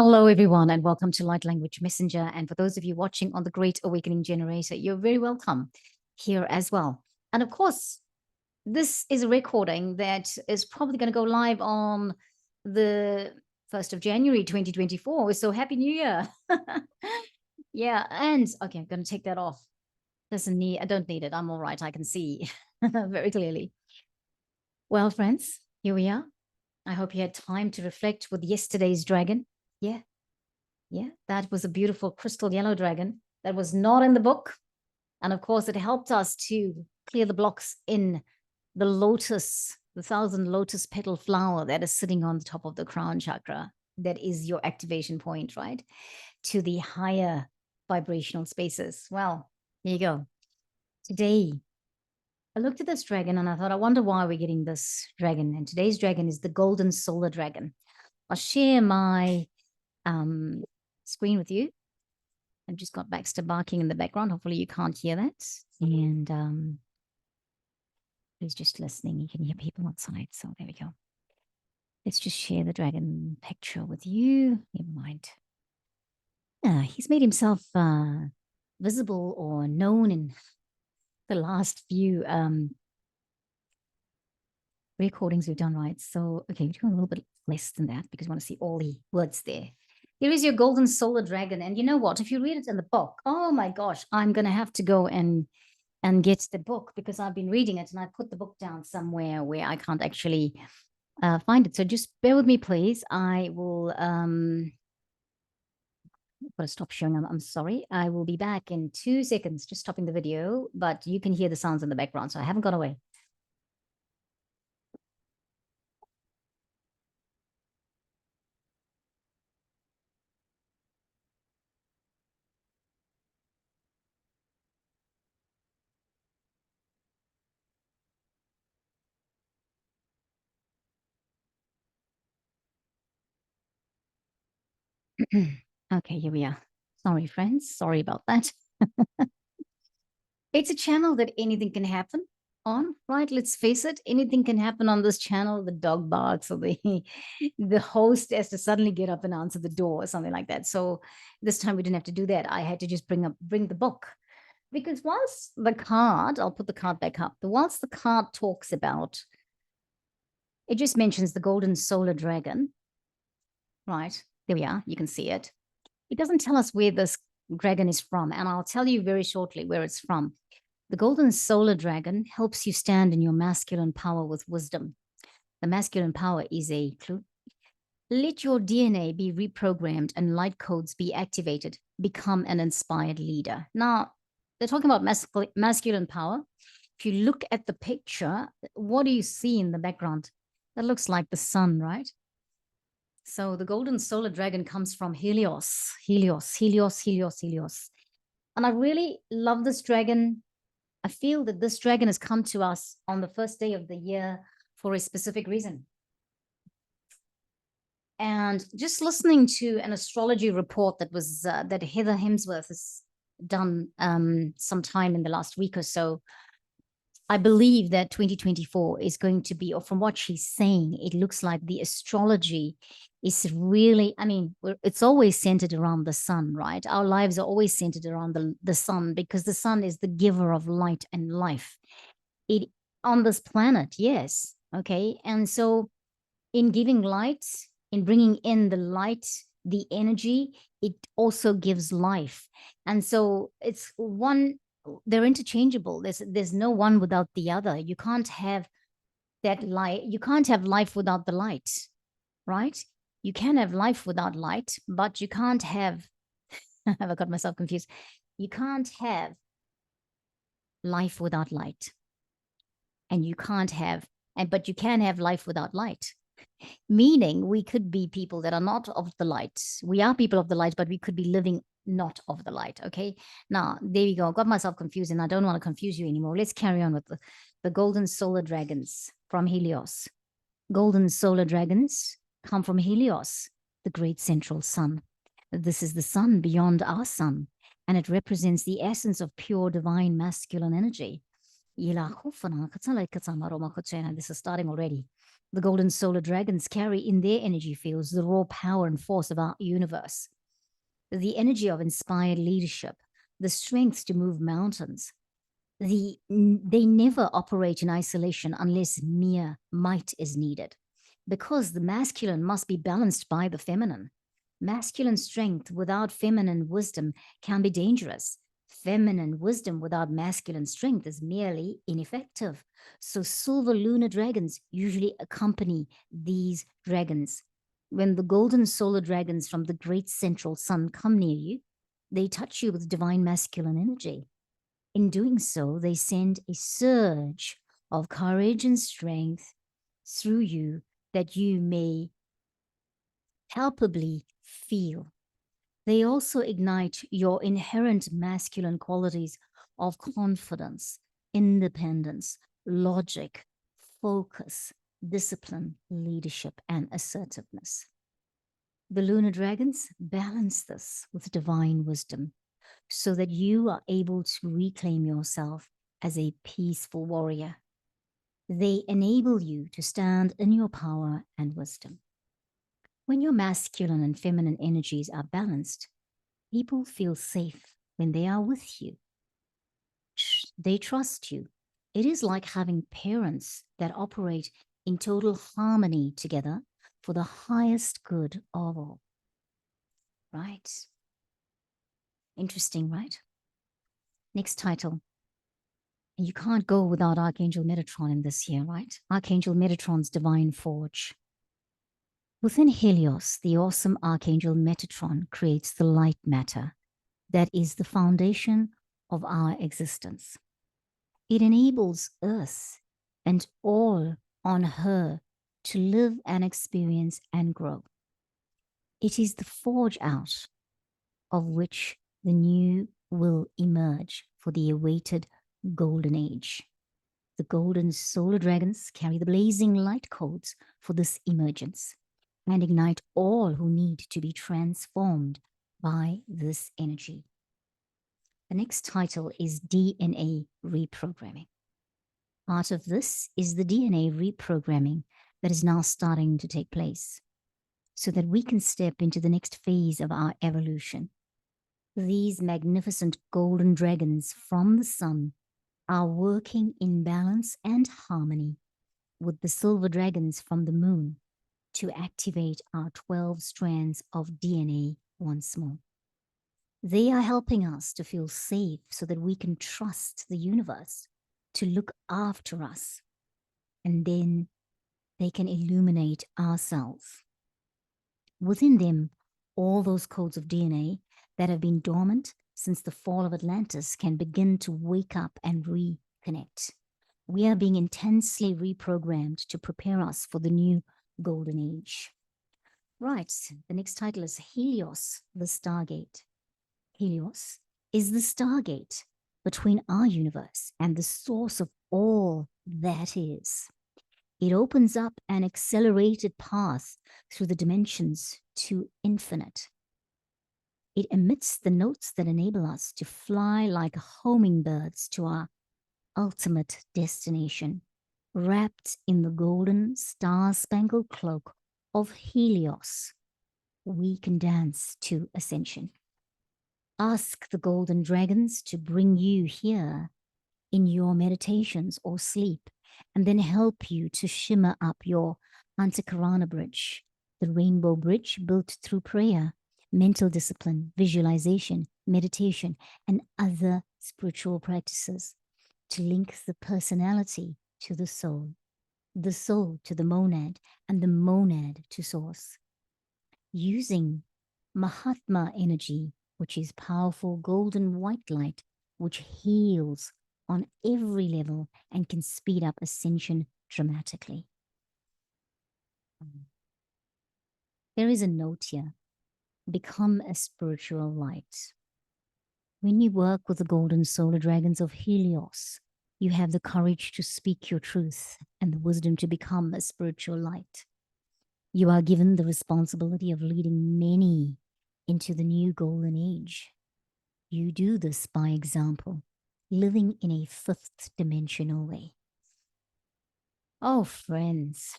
Hello, everyone, and welcome to Light Language Messenger. And for those of you watching on the Great Awakening Generator, you're very welcome here as well. And of course, this is a recording that is probably going to go live on the 1st of January, 2024. So happy New Year. Yeah, and okay, I'm going to take that off. I don't need it. I'm all right. I can see very clearly. Well, friends, here we are. I hope you had time to reflect with yesterday's dragon. Yeah, that was a beautiful crystal yellow dragon that was not in the book. And of course, it helped us to clear the blocks in the lotus, the 1,000 lotus petal flower that is sitting on the top of the crown chakra. That is your activation point, right? To the higher vibrational spaces. Well, here you go. Today, I looked at this dragon and I thought, I wonder why we're getting this dragon. And today's dragon is the golden solar dragon. I'll share my screen with you. I've just got Baxter barking in the background. Hopefully you can't hear that. And he's just listening. You can hear people outside. So there we go. Let's just share the dragon picture with you. Never mind. Yeah, he's made himself visible or known in the last few recordings we've done, right? So, okay, we're doing a little bit less than that because we want to see all the words there. Here is your golden solar dragon. And you know what? If you read it in the book, oh my gosh, I'm going to have to go and get the book because I've been reading it and I put the book down somewhere where I can't actually find it. So just bear with me, please. I will got to stop showing. I'm sorry. I will be back in 2 seconds, just stopping the video, but you can hear the sounds in the background. So I haven't gone away. Okay, here we are. Sorry, friends. Sorry about that. It's a channel that anything can happen on, right? Let's face it. Anything can happen on this channel. The dog barks or the host has to suddenly get up and answer the door or something like that. So this time we didn't have to do that. I had to just bring the book. Because whilst the card, I'll put the card back up, whilst the card talks about, it just mentions the golden solar dragon, right? There we are. You can see it. It doesn't tell us where this dragon is from, and I'll tell you very shortly where it's from. The golden solar dragon helps you stand in your masculine power with wisdom. The masculine power is a clue. Let your DNA be reprogrammed and light codes be activated. Become an inspired leader. Now, they're talking about masculine power. If you look at the picture, what do you see in the background? That looks like the sun, right? So the golden solar dragon comes from Helios. And I really love this dragon. I feel that this dragon has come to us on the first day of the year for a specific reason. And just listening to an astrology report that was that Heather Hemsworth has done sometime in the last week or so, I believe that 2024 is going to be, or from what she's saying, it looks like the astrology is really, I mean, it's always centered around the sun, right? Our lives are always centered around the sun because the sun is the giver of light and life. It on this planet, yes, okay? And so in giving light, in bringing in the light, the energy, it also gives life. And so it's one, they're interchangeable. There's no one without the other. You can't have that light. You can't have life without the light, right? You can have life without light, but you can't have, I got myself confused. You can't have life without light. And you can't have, but you can have life without light. Meaning we could be people that are not of the light. We are people of the light, but we could be living not of the light. Okay. Now, there we go. Got myself confused and I don't want to confuse you anymore. Let's carry on with the golden solar dragons from Helios. Golden solar dragons come from Helios, the great central sun. This is the sun beyond our sun, and it represents the essence of pure divine masculine energy. This is starting already. The golden solar dragons carry in their energy fields the raw power and force of our universe, the energy of inspired leadership, the strength to move mountains. They never operate in isolation unless mere might is needed, because the masculine must be balanced by the feminine. Masculine strength without feminine wisdom can be dangerous. Feminine wisdom without masculine strength is merely ineffective. So silver lunar dragons usually accompany these dragons. When the golden solar dragons from the great central sun come near you, they touch you with divine masculine energy. In doing so, they send a surge of courage and strength through you that you may palpably feel. They also ignite your inherent masculine qualities of confidence, independence, logic, focus, discipline, leadership, and assertiveness. The lunar dragons balance this with divine wisdom so that you are able to reclaim yourself as a peaceful warrior. They enable you to stand in your power and wisdom. When your masculine and feminine energies are balanced, people feel safe when they are with you. They trust you. It is like having parents that operate in total harmony together for the highest good of all. Right? Interesting, right? Next title. You can't go without Archangel Metatron in this year, right? Archangel Metatron's Divine Forge. Within Helios, the awesome Archangel Metatron creates the light matter that is the foundation of our existence. It enables us and all on her to live and experience and grow. It is the forge out of which the new will emerge for the awaited golden age. The golden solar dragons carry the blazing light codes for this emergence and ignite all who need to be transformed by this energy. The next title is DNA reprogramming. Part of this is the DNA reprogramming that is now starting to take place so that we can step into the next phase of our evolution. These magnificent golden dragons from the sun are working in balance and harmony with the silver dragons from the moon to activate our 12 strands of DNA once more. They are helping us to feel safe so that we can trust the universe to look after us, and then they can illuminate ourselves. Within them, all those codes of DNA that have been dormant since the fall of Atlantis can begin to wake up and reconnect. We are being intensely reprogrammed to prepare us for the new golden age. Right, the next title is Helios, the Stargate. Helios is the Stargate between our universe and the source of all that is. It opens up an accelerated path through the dimensions to infinite. It emits the notes that enable us to fly like hummingbirds to our ultimate destination, wrapped in the golden star-spangled cloak of Helios. We can dance to ascension. Ask the golden dragons to bring you here in your meditations or sleep, and then help you to shimmer up your Antakarana bridge, the rainbow bridge built through prayer, mental discipline, visualization, meditation, and other spiritual practices to link the personality to the soul to the monad, and the monad to source. Using Mahatma energy, which is powerful golden white light, which heals on every level and can speed up ascension dramatically. There is a note here. Become a spiritual light. When you work with the golden solar dragons of Helios, you have the courage to speak your truth and the wisdom to become a spiritual light. You are given the responsibility of leading many into the new golden age. You do this by example, living in a fifth dimensional way. Oh, friends,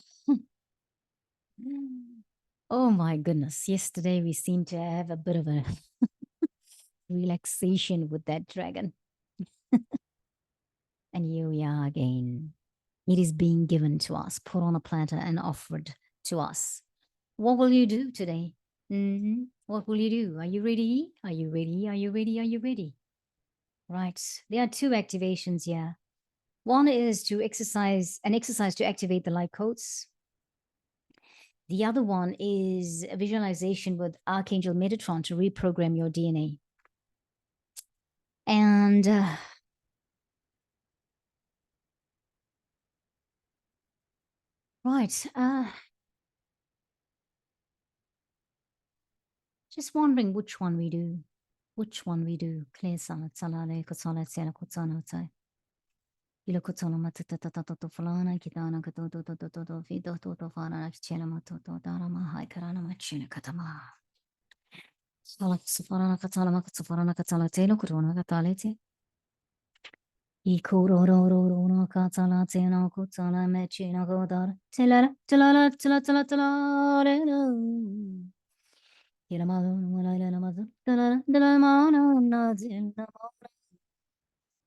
Oh my goodness. Yesterday we seemed to have a bit of a relaxation with that dragon. And here we are again. It is being given to us, put on a platter and offered to us. What will you do today? What will you do? Are you ready? Are you ready? Are you ready? Are you ready? Right. There are two activations here. One is to exercise to activate the light codes. The other one is a visualization with Archangel Metatron to reprogram your DNA. And right. Just wondering which one we do. Which one we do. Clear sana salale kosala tsena kotsana tsai. Ilo kotsana matata fulana kitana katoto fido toto fana chena matoto darama hai karana machina katama. Sala sufarana katala makatsufarana katala telo kurona katalete. Ikororororona katala tena kotsala mechina kodar. Tela tela tela tela tela.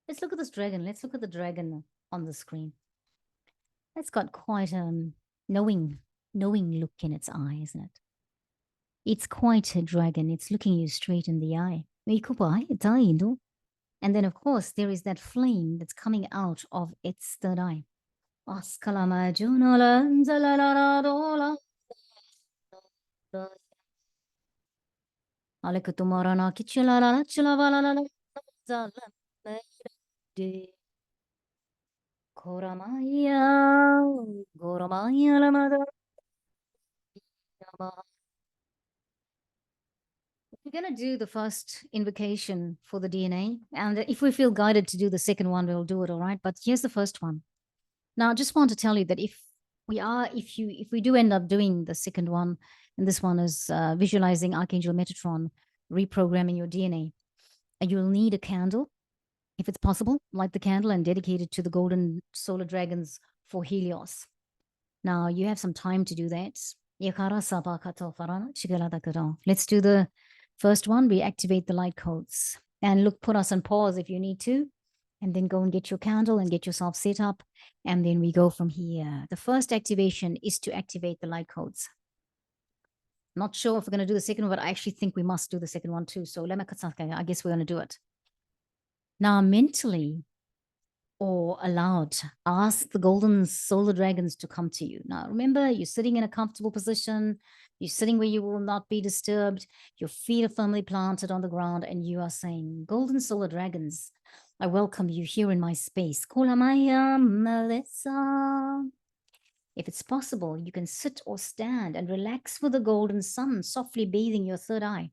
Let's look at this dragon. Let's look at the dragon on the screen. It's got quite a knowing look in its eye, isn't it? It's quite a dragon. It's looking you straight in the eye. And then, of course, there is that flame that's coming out of its third eye. We're going to do the first invocation for the DNA. And if we feel guided to do the second one, we'll do it. All right. But here's the first one. Now, I just want to tell you that if we do end up doing the second one, and this one is visualizing Archangel Metatron, reprogramming your DNA, and you'll need a candle. If it's possible, light the candle and dedicate it to the golden solar dragons for Helios. Now, you have some time to do that. Let's do the first one. Reactivate the light codes. And look, put us on pause if you need to. And then go and get your candle and get yourself set up. And then we go from here. The first activation is to activate the light codes. Not sure if we're going to do the second one, but I actually think we must do the second one too. So I guess we're going to do it. Now, mentally or aloud, ask the golden solar dragons to come to you. Now, remember, you're sitting in a comfortable position. You're sitting where you will not be disturbed. Your feet are firmly planted on the ground, and you are saying, golden solar dragons, I welcome you here in my space. If it's possible, you can sit or stand and relax with the golden sun softly bathing your third eye.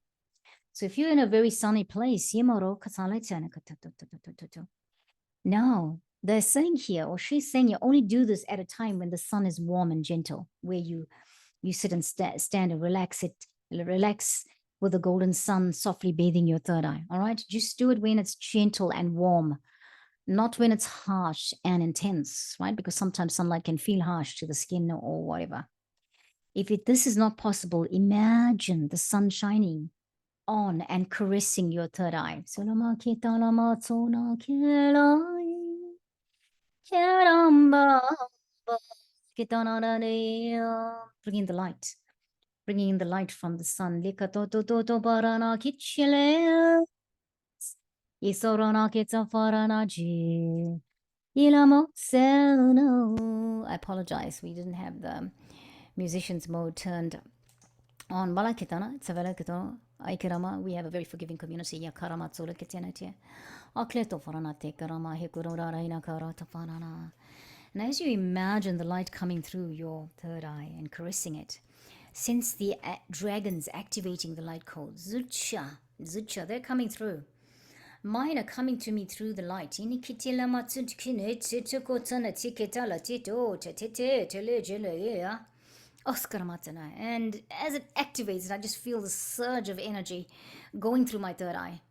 So if you're in a very sunny place, now they're saying here, or she's saying, you only do this at a time when the sun is warm and gentle, where you sit and stand and relax with the golden sun softly bathing your third eye. All right, just do it when it's gentle and warm, not when it's harsh and intense, right? Because sometimes sunlight can feel harsh to the skin or whatever. If this is not possible, imagine the sun shining on and caressing your third eye. Bringing the light. Bringing the light from the sun. I apologize. We didn't have the musicians mode turned on. We have a very forgiving community. And as you imagine the light coming through your third eye and caressing it, since the dragons activating the light code, Zucha, they're coming through. Mine are coming to me through the light. And as it activates, I just feel the surge of energy going through my third eye.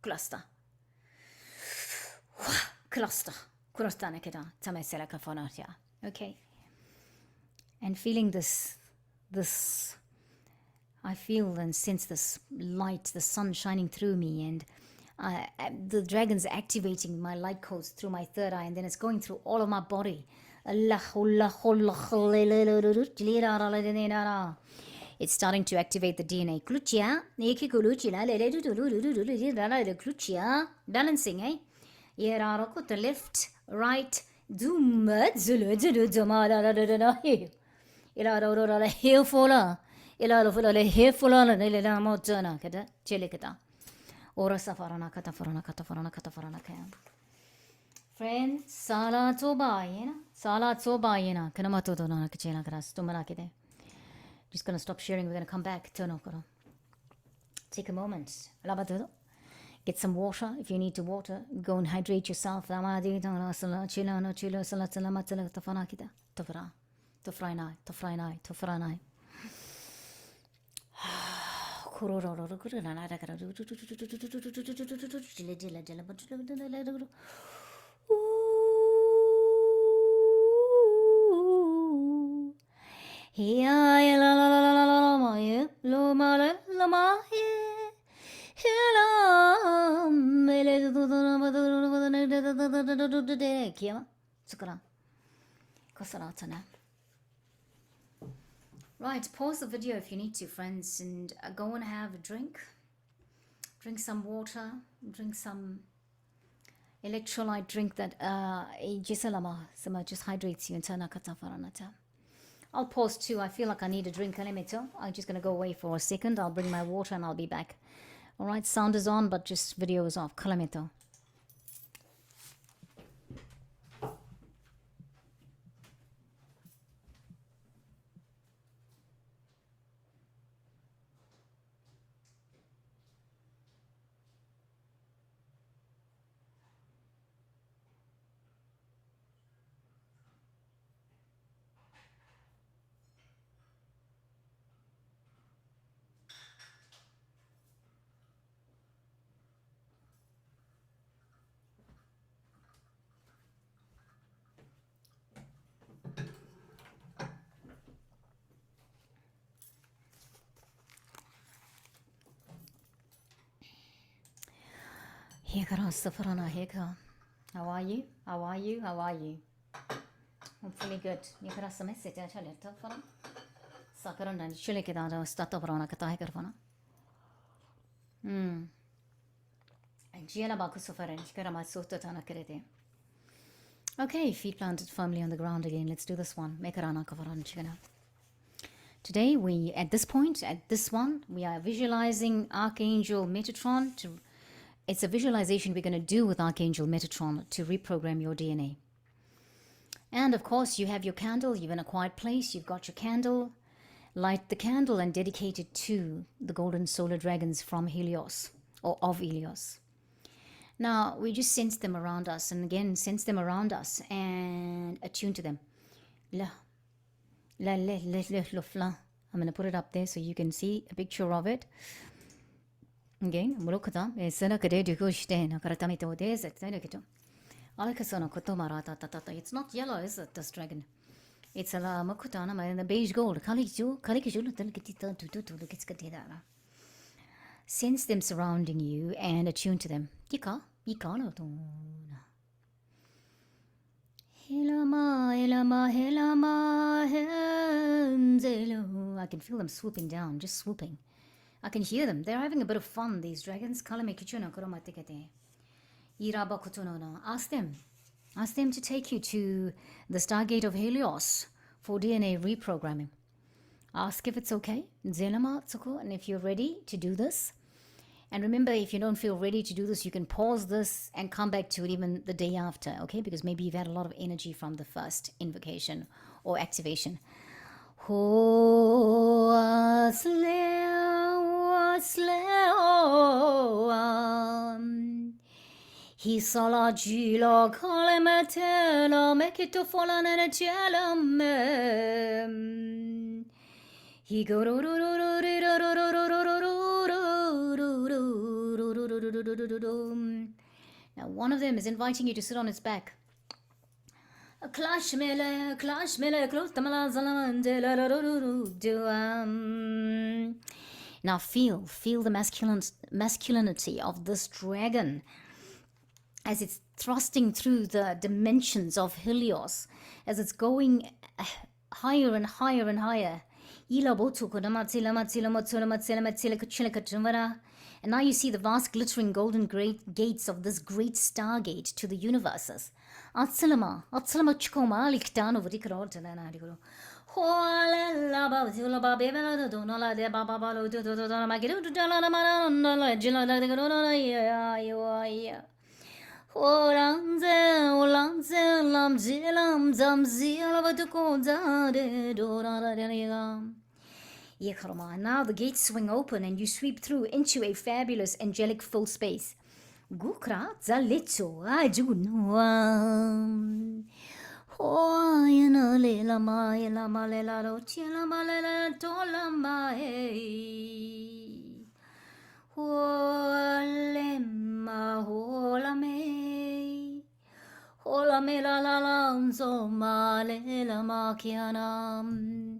Cluster. Okay. and feeling this I feel and sense this light, the sun shining through me, and the dragon's activating my light codes through my third eye, and then it's going through all of my body. It's starting to activate the DNA. Balancing, eh? The left, right, Ora safarana katafarana katafarana katafarana kaya. Friend, sala tobayena, sala tobayena. Kanamato dona kachena kras tumarakide. Just gonna stop sharing. We're gonna come back. Take a moment. Get some water if you need to water. Go and hydrate yourself. Tofranai. Right, pause the video if you need to, friends, and go and have a drink. Drink some water, drink some electrolyte drink that just hydrates you. I'll pause too. I feel like I need a drink. I'm just going to go away for a second. I'll bring my water and I'll be back. All right, sound is on, but just video is off. Kalameto. How are you? How are you? How are you? Hopefully good. Okay, feet planted firmly on the ground again. Let's do this one. Today at this one, we are visualizing Archangel Metatron. It's a visualization we're going to do with Archangel Metatron to reprogram your DNA. And of course, you have your candle. You're in a quiet place. You've got your candle. Light the candle and dedicate it to the golden solar dragons from Helios, or of Helios. Now, we just sense them around us. And again, sense them around us and attune to them. I'm going to put it up there so you can see a picture of it. Again, it's not yellow, is it, this dragon? It's a makutana in the beige gold. Sense them surrounding you and attune to them. I can feel them swooping down, just swooping. I can hear them. They're having a bit of fun, these dragons. Ask them. Ask them to take you to the Stargate of Helios for DNA reprogramming. Ask if it's okay. And if you're ready to do this. And remember, if you don't feel ready to do this, you can pause this and come back to it even the day after, okay? Because maybe you've had a lot of energy from the first invocation or activation. He sala gila kalemetela mekito folana chelam. He go. Now one of them is inviting you to sit on its back. Clash mele, close tamala zalamandela. Now feel the masculinity of this dragon as it's thrusting through the dimensions of Helios, as it's going higher and higher and higher. And now you see the vast glittering golden great gates of this great stargate to the universes. Now the gates swing open and you sweep through into a fabulous angelic full space. Gukra zalitso ajunuam. Oh, you know, lela ma lela ro chela ma lela tola ma hey. Hola me la la la so ma lela ma kianam.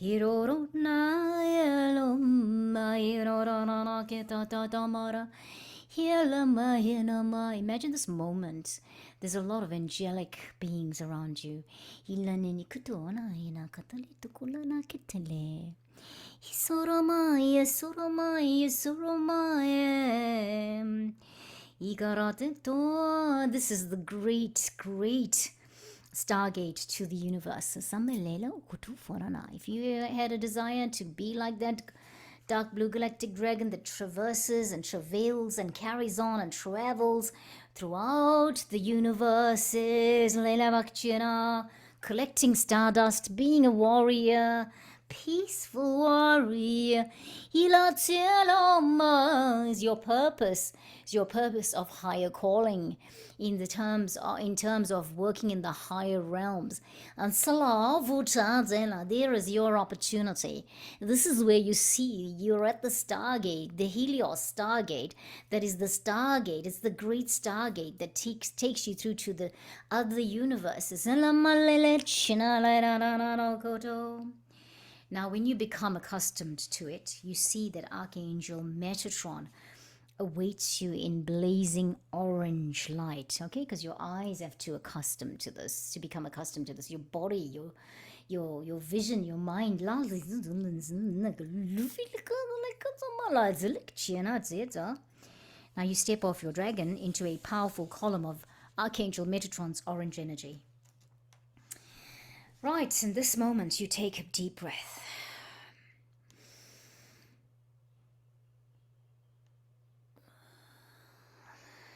Hiroro na yelo ma hiroro na kita ta mara. Imagine this moment. There's a lot of angelic beings around you. This is the great Stargate to the universe. If you had a desire to be like that dark blue galactic dragon that traverses and travails and carries on and travels throughout the universes, collecting stardust, being a warrior, peaceful warrior, is your purpose. Is your purpose of higher calling in terms of working in the higher realms. And there is your opportunity. This is where you see you're at the Stargate, the Helios Stargate. That is the Stargate. It's the great Stargate that takes you through to the other universes. Now, when you become accustomed to it, you see that Archangel Metatron awaits you in blazing orange light, okay? Because your eyes have to become accustomed to this. Your body, your vision, your mind. Now you step off your dragon into a powerful column of Archangel Metatron's orange energy. Right, in this moment, you take a deep breath.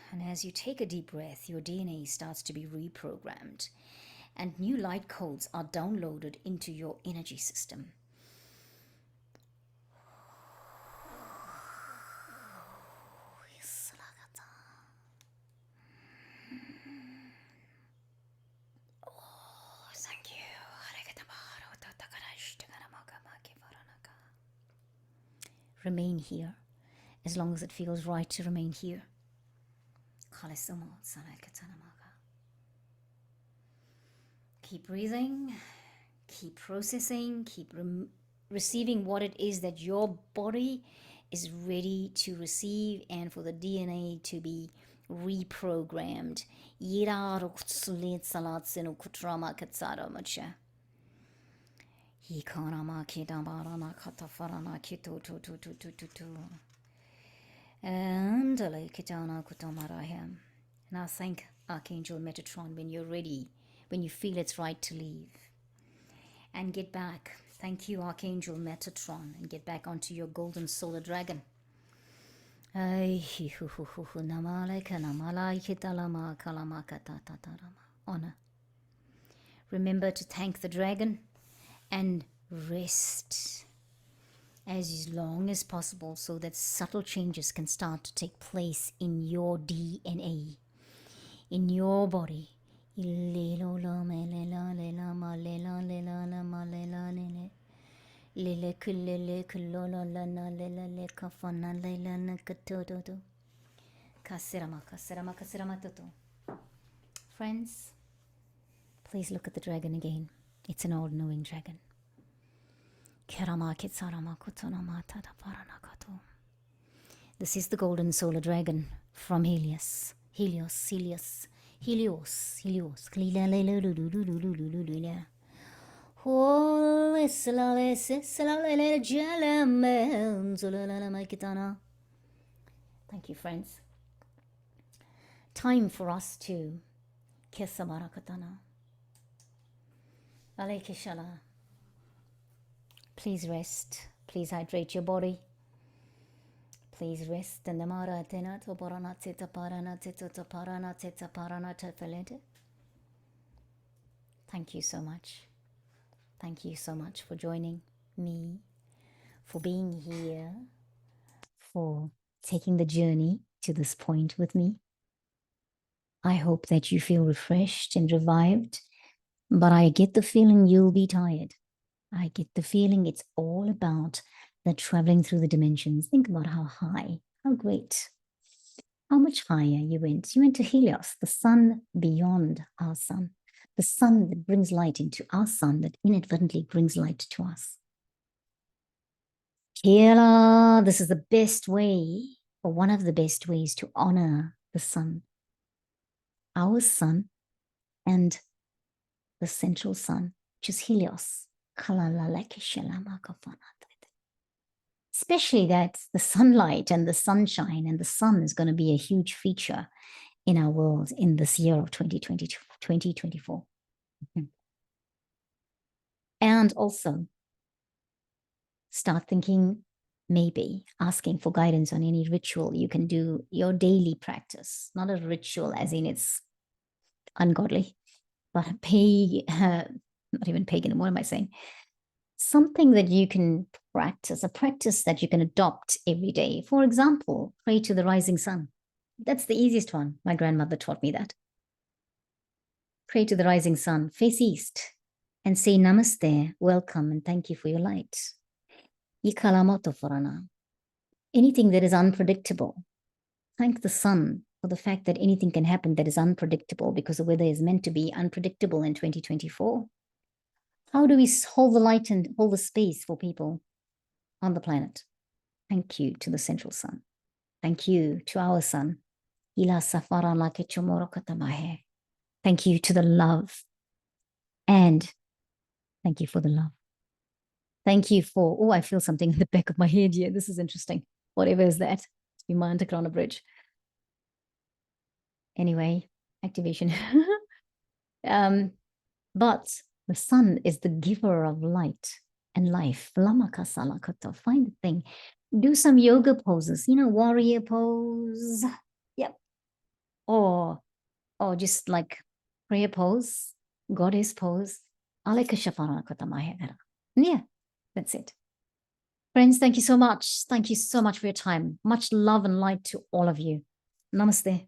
And as you take a deep breath, your DNA starts to be reprogrammed, and new light codes are downloaded into your energy system. Remain here as long as it feels right to remain here. Keep breathing, keep processing, keep receiving what it is that your body is ready to receive, and for the DNA to be reprogrammed. And now thank Archangel Metatron when you're ready, when you feel it's right to leave. And get back. Thank you, Archangel Metatron, and get back onto your golden solar dragon. Honor. Remember to thank the dragon and rest as long as possible so that subtle changes can start to take place in your DNA, in your body. Friends, Please look at the dragon again. It's an all-knowing dragon. This is the golden solar dragon from Helios. Helios. Thank you, friends. Time for us to please rest. Please hydrate your body. Please rest. Thank you so much. Thank you so much for joining me, for being here, for taking the journey to this point with me. I hope that you feel refreshed and revived, but I get the feeling you'll be tired. I get the feeling it's all about the traveling through the dimensions. Think about how high, how great, how much higher you went. You went to Helios, the sun beyond our sun, the sun that brings light into our sun, that inadvertently brings light to us. Kela, this is the best way, or one of the best ways to honor the sun. Our sun and the central sun, which is Helios. Especially that the sunlight and the sunshine and the sun is going to be a huge feature in our world in this year of 2022, 2024. And also start thinking, maybe asking for guidance on any ritual you can do, your daily practice, not a ritual as in it's ungodly, but not even pagan, what am I saying? Something that you can practice, a practice that you can adopt every day. For example, pray to the rising sun. That's the easiest one. My grandmother taught me that. Pray to the rising sun, face east, and say namaste, welcome, and thank you for your light. Anything that is unpredictable, thank the sun for the fact that anything can happen that is unpredictable, because the weather is meant to be unpredictable in 2024. How do we hold the light and hold the space for people on the planet? Thank you to the central sun. Thank you to our sun. Thank you to the love. And thank you for the love. Thank you for, oh, I feel something in the back of my head here. This is interesting. Whatever is that? It's been my Antakrana bridge. Anyway, activation. But the sun is the giver of light and life. Find the thing. Do some yoga poses, warrior pose. Yep. Or just like prayer pose, goddess pose. Yeah, that's it. Friends, thank you so much. Thank you so much for your time. Much love and light to all of you. Namaste.